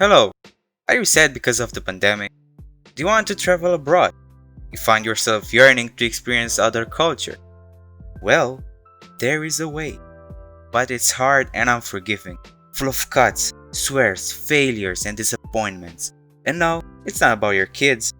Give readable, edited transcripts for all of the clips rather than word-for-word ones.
Hello, are you sad because of the pandemic? Do you want to travel abroad? You find yourself yearning to experience other culture? Well, there is a way, but it's hard and unforgiving, full of cuts, swears, failures, and disappointments. And no, it's not about your kids.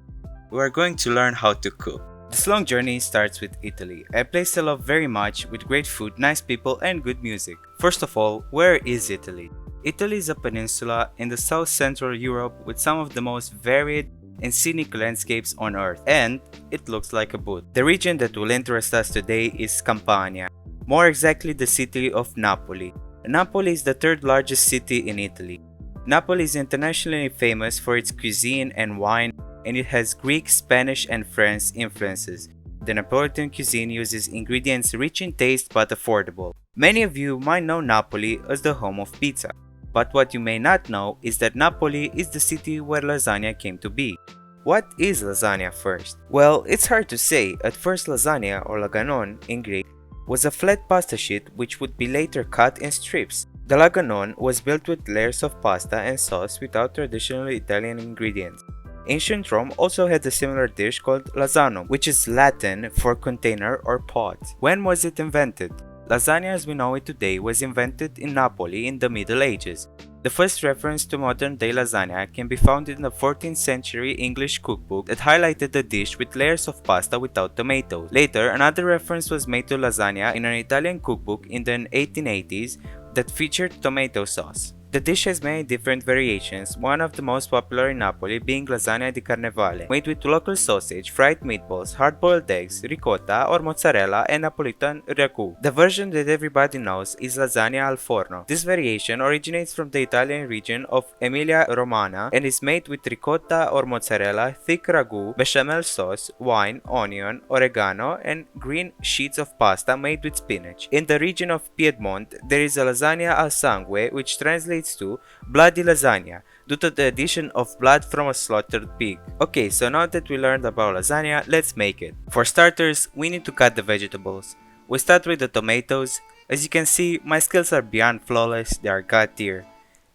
We are going to learn how to cook. This long journey starts with Italy, a place I love very much with great food, nice people, and good music. First of all, where is Italy? Italy is a peninsula in the south central Europe with some of the most varied and scenic landscapes on earth, and it looks like a boot. The region that will interest us today is Campania, more exactly the city of Napoli. Napoli is the third largest city in Italy. Napoli is internationally famous for its cuisine and wine, and it has Greek, Spanish, and French influences. The Neapolitan cuisine uses ingredients rich in taste but affordable. Many of you might know Napoli as the home of pizza. But what you may not know is that Napoli is the city where lasagna came to be. What is lasagna first? Well, it's hard to say. At first, lasagna, or laganon in Greek, was a flat pasta sheet which would be later cut in strips. The laganon was built with layers of pasta and sauce without traditional Italian ingredients. Ancient Rome also had a similar dish called lasagno, which is Latin for container or pot. When was it invented? Lasagna as we know it today was invented in Napoli in the Middle Ages. The first reference to modern-day lasagna can be found in the 14th century English cookbook that highlighted the dish with layers of pasta without tomatoes. Later, another reference was made to lasagna in an Italian cookbook in the 1880s that featured tomato sauce. The dish has many different variations, one of the most popular in Napoli being lasagna di carnevale, made with local sausage, fried meatballs, hard-boiled eggs, ricotta or mozzarella, and Napolitan ragu. The version that everybody knows is lasagna al forno. This variation originates from the Italian region of Emilia-Romagna and is made with ricotta or mozzarella, thick ragu, bechamel sauce, wine, onion, oregano, and green sheets of pasta made with spinach. In the region of Piedmont, there is a lasagna al sangue, which translates to bloody lasagna due to the addition of blood from a slaughtered pig. Okay, so now that we learned about lasagna, let's make it. For starters, we need to cut the vegetables. We start with the tomatoes. As you can see, my skills are beyond flawless, they are god tier.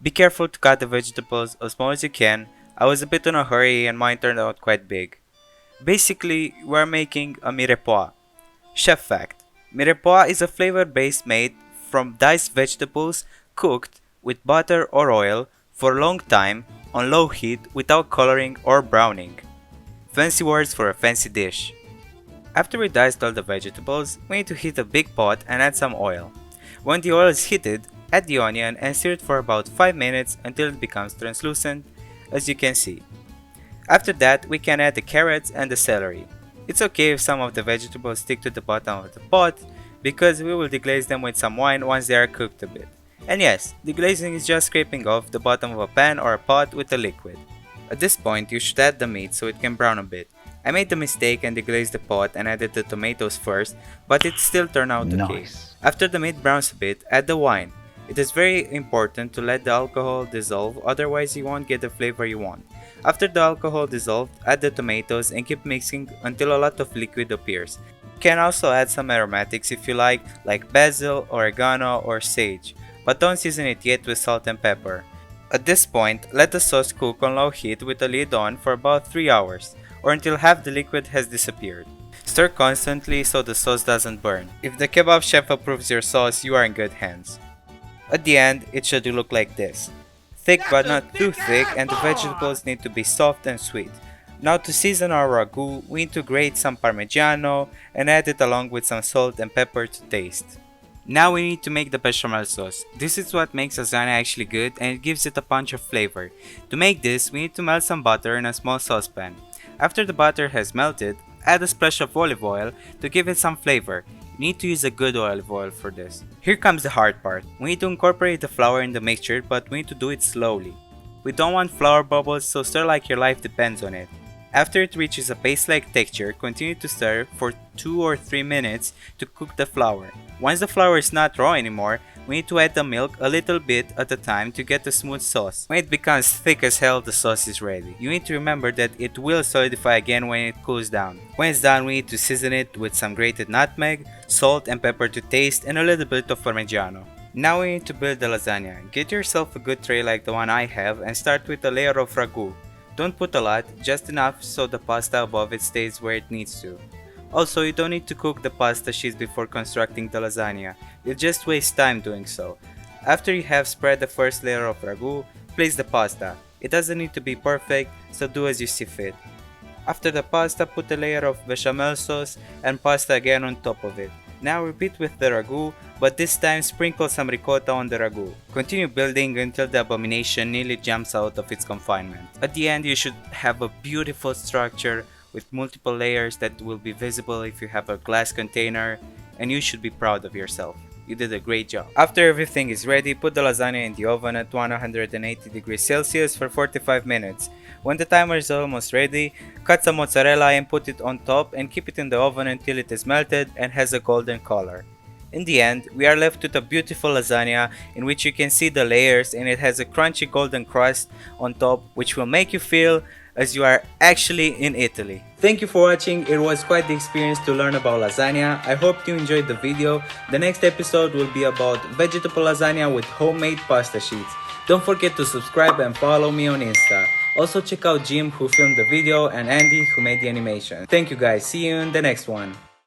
Be careful to cut the vegetables as small as you can. I was a bit in a hurry and mine turned out quite big. Basically, we're making a mirepoix. Chef fact: mirepoix is a flavor base made from diced vegetables cooked with butter or oil for a long time on low heat without coloring or browning. Fancy words for a fancy dish. After we diced all the vegetables, we need to heat a big pot and add some oil. When the oil is heated, add the onion and stir it for about 5 minutes until it becomes translucent, as you can see. After that, we can add the carrots and the celery. It's okay if some of the vegetables stick to the bottom of the pot, because we will deglaze them with some wine once they are cooked a bit. And yes, deglazing is just scraping off the bottom of a pan or a pot with a liquid. At this point, you should add the meat so it can brown a bit. I made the mistake and deglazed the pot and added the tomatoes first, but it still turned out okay. Nice. After the meat browns a bit, add the wine. It is very important to let the alcohol dissolve, otherwise you won't get the flavor you want. After the alcohol dissolved, add the tomatoes and keep mixing until a lot of liquid appears. You can also add some aromatics if you like basil, oregano, or sage, but don't season it yet with salt and pepper. At this point, let the sauce cook on low heat with the lid on for about 3 hours, or until half the liquid has disappeared. Stir constantly so the sauce doesn't burn. If the kebab chef approves your sauce, you are in good hands. At the end, it should look like this. Thick but not too thick, and the vegetables need to be soft and sweet. Now to season our ragu, we need to grate some parmigiano and add it along with some salt and pepper to taste. Now we need to make the bechamel sauce. This is what makes lasagna actually good and it gives it a punch of flavor. To make this, we need to melt some butter in a small saucepan. After the butter has melted, add a splash of olive oil to give it some flavor. You need to use a good olive oil for this. Here comes the hard part. We need to incorporate the flour in the mixture, but we need to do it slowly. We don't want flour bubbles, so stir like your life depends on it. After it reaches a paste-like texture, continue to stir for 2 or 3 minutes to cook the flour. Once the flour is not raw anymore, we need to add the milk a little bit at a time to get a smooth sauce. When it becomes thick as hell, the sauce is ready. You need to remember that it will solidify again when it cools down. When it's done, we need to season it with some grated nutmeg, salt and pepper to taste, and a little bit of parmigiano. Now we need to build the lasagna. Get yourself a good tray like the one I have and start with a layer of ragu. Don't put a lot, just enough so the pasta above it stays where it needs to. Also, you don't need to cook the pasta sheets before constructing the lasagna. You'll just waste time doing so. After you have spread the first layer of ragu, place the pasta. It doesn't need to be perfect, so do as you see fit. After the pasta, put a layer of bechamel sauce and pasta again on top of it. Now repeat with the ragu, but this time sprinkle some ricotta on the ragu. Continue building until the abomination nearly jumps out of its confinement. At the end, you should have a beautiful structure with multiple layers that will be visible if you have a glass container, and you should be proud of yourself. You did a great job. After everything is ready, put the lasagna in the oven at 180 degrees Celsius for 45 minutes. When the timer is almost ready, cut some mozzarella and put it on top and keep it in the oven until it is melted and has a golden color. In the end, we are left with a beautiful lasagna in which you can see the layers and it has a crunchy golden crust on top, which will make you feel as you are actually in Italy. Thank you for watching. It was quite the experience to learn about lasagna. I hope you enjoyed the video. The next episode will be about vegetable lasagna with homemade pasta sheets. Don't forget to subscribe and follow me on Insta. Also check out Jim who filmed the video and Andy who made the animation. Thank you guys. See you in the next one.